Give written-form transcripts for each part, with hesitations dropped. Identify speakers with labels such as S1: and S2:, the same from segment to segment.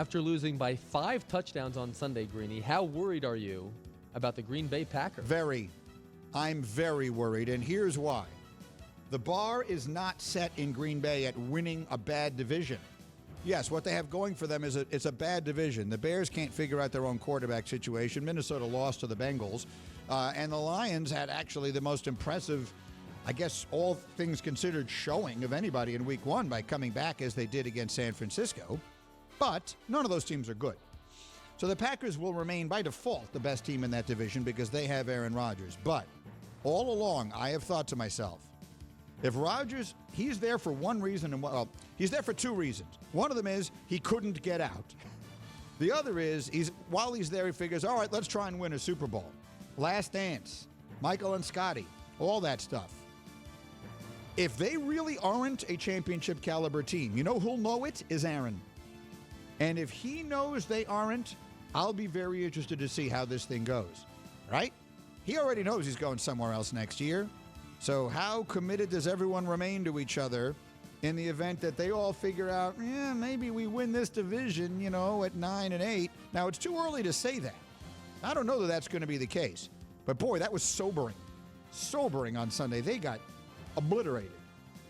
S1: After losing by 5 touchdowns on Sunday, Greeny, how worried are you about the Green Bay Packers?
S2: Very. I'm very worried, and here's why. The bar is not set in Green Bay at winning a bad division. Yes, what they have going for them is it's a bad division. The Bears can't figure out their own quarterback situation. Minnesota lost to the Bengals. And the Lions had actually the most impressive, I guess, all things considered, showing of anybody in Week 1 by coming back as they did against San Francisco. But none of those teams are good. So the Packers will remain, by default, the best team in that division because they have Aaron Rodgers. But all along, I have thought to myself, if Rodgers, he's there for one reason, and well, he's there for 2 reasons. One of them is he couldn't get out. The other is, while he's there, he figures, all right, let's try and win a Super Bowl. Last Dance, Michael and Scotty, all that stuff. If they really aren't a championship caliber team, you know who'll know it is Aaron. And if he knows they aren't, I'll be very interested to see how this thing goes, right? He already knows he's going somewhere else next year. So how committed does everyone remain to each other in the event that they all figure out, maybe we win this division, at 9-8. Now, it's too early to say that. I don't know that that's going to be the case. But, boy, that was sobering. Sobering on Sunday. They got obliterated.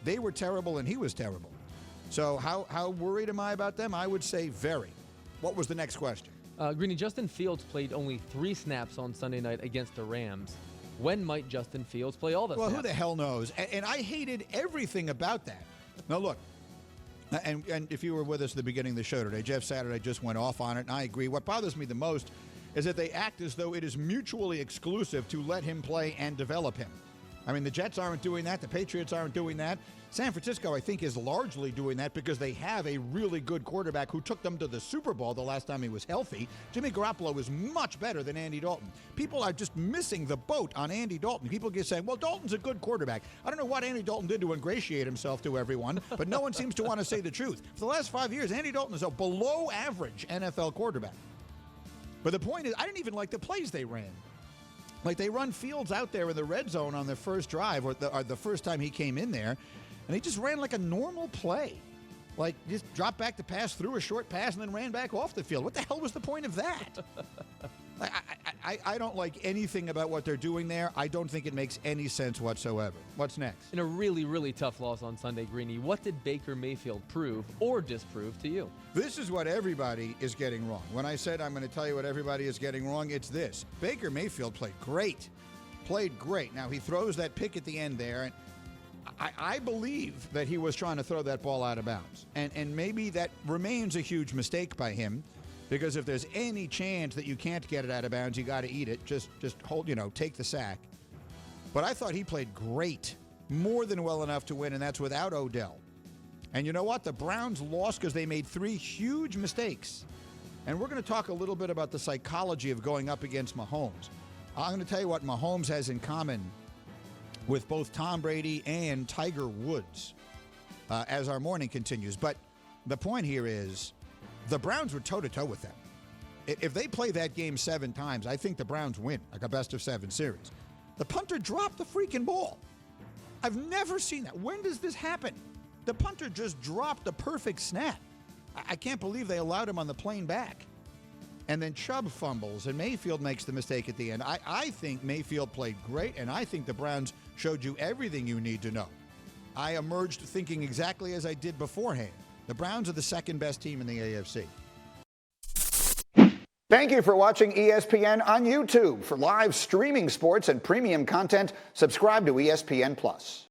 S2: They were terrible, and he was terrible. So how worried am I about them? I would say very. What was the next question?
S1: Greeny, Justin Fields played only 3 snaps on Sunday night against the Rams. When might Justin Fields play all the snaps?
S2: Well, who the hell knows? And I hated everything about that. Now, look, and if you were with us at the beginning of the show today, Jeff Saturday just went off on it, and I agree. What bothers me the most is that they act as though it is mutually exclusive to let him play and develop him. I mean, the Jets aren't doing that. The Patriots aren't doing that. San Francisco, I think, is largely doing that because they have a really good quarterback who took them to the Super Bowl the last time he was healthy. Jimmy Garoppolo is much better than Andy Dalton. People are just missing the boat on Andy Dalton. People get saying, well, Dalton's a good quarterback. I don't know what Andy Dalton did to ingratiate himself to everyone, but no one seems to want to say the truth. For the last 5 years, Andy Dalton is a below-average NFL quarterback. But the point is, I didn't even like the plays they ran. Like, they run Fields out there in the red zone on their first drive, or the first time he came in there, and he just ran like a normal play. Like, just dropped back to pass, threw a short pass, and then ran back off the field. What the hell was the point of that? I don't like anything about what they're doing there. I don't think it makes any sense whatsoever. What's next?
S1: In a really, really tough loss on Sunday, Greeny, what did Baker Mayfield prove or disprove to you?
S2: This is what everybody is getting wrong. When I said I'm going to tell you what everybody is getting wrong, it's this. Baker Mayfield played great. Played great. Now, he throws that pick at the end there, and I believe that he was trying to throw that ball out of bounds. And maybe that remains a huge mistake by him, because if there's any chance that you can't get it out of bounds, you got to eat it. Just hold, take the sack. But I thought he played great, more than well enough to win, and that's without Odell. And you know what? The Browns lost because they made 3 huge mistakes. And we're going to talk a little bit about the psychology of going up against Mahomes. I'm going to tell you what Mahomes has in common with both Tom Brady and Tiger Woods as our morning continues. But the point here is the Browns were toe-to-toe with them. If they play that game 7 times, I think the Browns win, like a best-of-7 series. The punter dropped the freaking ball. I've never seen that. When does this happen? The punter just dropped the perfect snap. I can't believe they allowed him on the plane back. And then Chubb fumbles, and Mayfield makes the mistake at the end. I think Mayfield played great, and I think the Browns showed you everything you need to know. I emerged thinking exactly as I did beforehand. The Browns are the second-best team in the AFC.
S3: Thank you for watching ESPN on YouTube. For live streaming sports and premium content, subscribe to ESPN+.